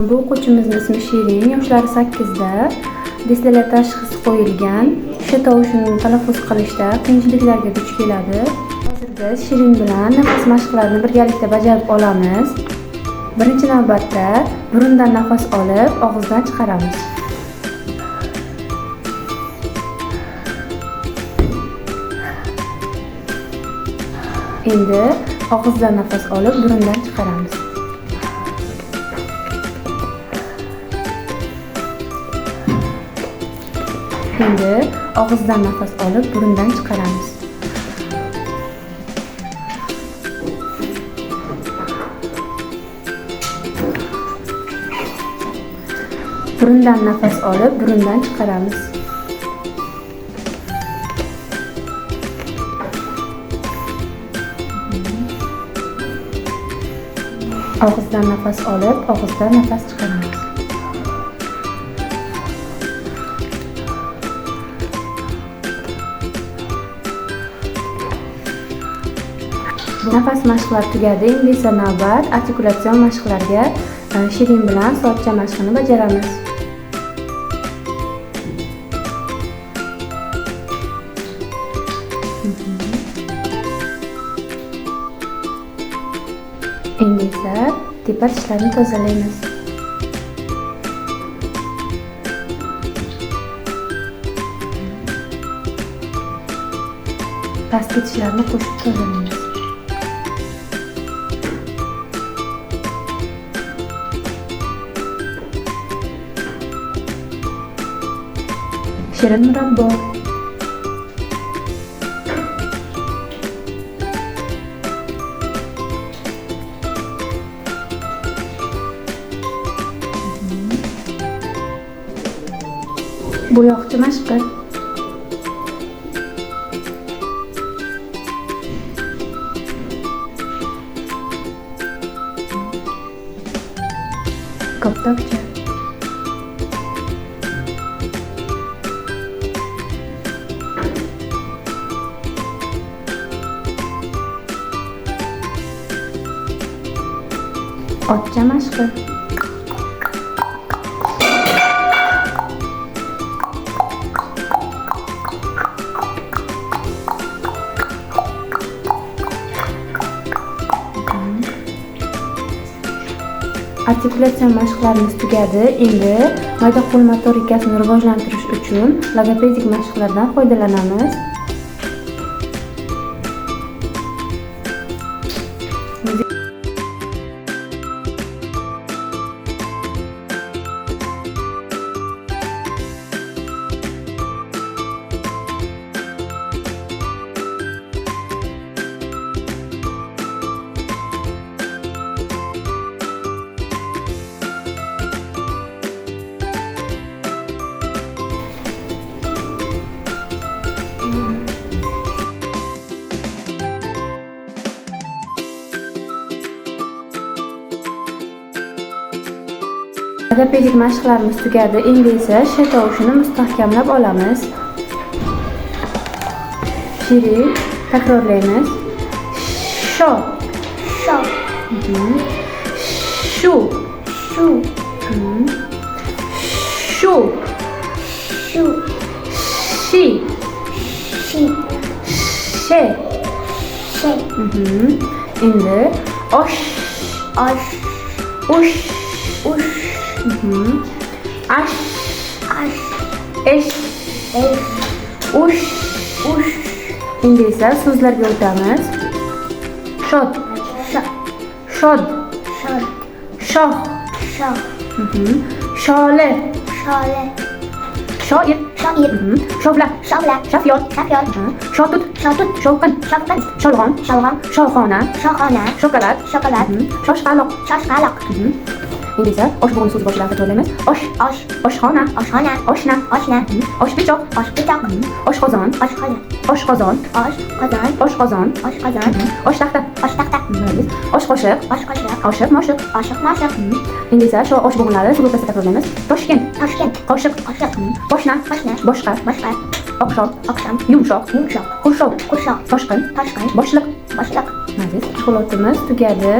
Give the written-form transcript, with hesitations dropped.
Bu o'quvchimizning ismi Shirin, yoshlari 8 da. Disleksiya tashxisi qo'yilgan. Sh tovushini talaffuz qilishda qiyinchiliklarga duch keladi. Hozir biz Shirin bilan nafas mashqlarini birgalikda bajarib olamiz. Birinchi navbatda burundan nafas olib, og'izdan chiqaramiz. Endi og'izdan nafas olib, burundan chiqaramiz. Endi og'izdan nafas olib, burundan chiqaramiz. Burundan nafas olib, burundan chiqaramiz. Og'izdan nafas olib, og'izdan nafas chiqaramiz. Nafas mashqlari tugadi. Endi esa navbat artikulyatsion mashqlarga. Shirin bilan soatcha mashqini bajaramiz. Endi esa tepa tishlarni tozalaymiz. Pastki tishlarni qo'shib tozalaymiz. Shirin murabbo. Bo'yoqchi mashqi. Koptokcha. Otcha mashqi. Artikulyatsion mashqlarimiz tugadi. Endi mayda qo'l motorikasini rivojlantirish uchun logopedik mashqlardan foydalanamiz. Logopedik mashqlarimiz tugadi. Endi esa sh tovushini mustahkamlab olamiz. Shirin takrorlaymiz. Sho. Sho. Shu. Shu. Shu. Shu. Shi. Shi. She. She. Endi osh. Osh. Ush. Ush. Ash. Ash. Esh. Esh. Ush. Ush. Endi esa so'zlarga o'tamiz. Shod. Shod. Shod. Shod. Shoh. Shoh. Shole. Shole. Shoir. Shoir. Shovla. Shovla. Shafyot. Shafyot. Shotut. Shotut. Shovqin. Shovqin. Sholg'om. Sholg'om. Sholxona. Shoxona. Shokolad. Shokolad. Shoshqaloq. Shoshqaloq. Endi esa oshpog'ini so'z boshida takrorlaymiz. Osh. Osh. Oshxona. Oshxona. Oshna. Oshna. Oshpichoq. Oshpichoq. Oshqozon. Oshqozon. Oshqozon. Oshqozon. Oshqozon. Oshqozon. Oshtaxta. Oshtaxta. Oshqoshiq. Oshqoshiq. Oshiq moshiq. Oshiq moshiq. Endi esa shu osh bo'g'inlari so'z o'rtasida takrorlaymiz. Toshkent. Toshkent. Qoshiq. Qoshiq. Poshna. Poshna. Boshqa. Boshqa. Oqshom. Oqshom. Yumshoq. Yumshoq. Qurshoq. Qurshoq. Toshqin. Toshqin. Boshliq. Boshliq. Mazis. Mashg'ulotimiz tugadi.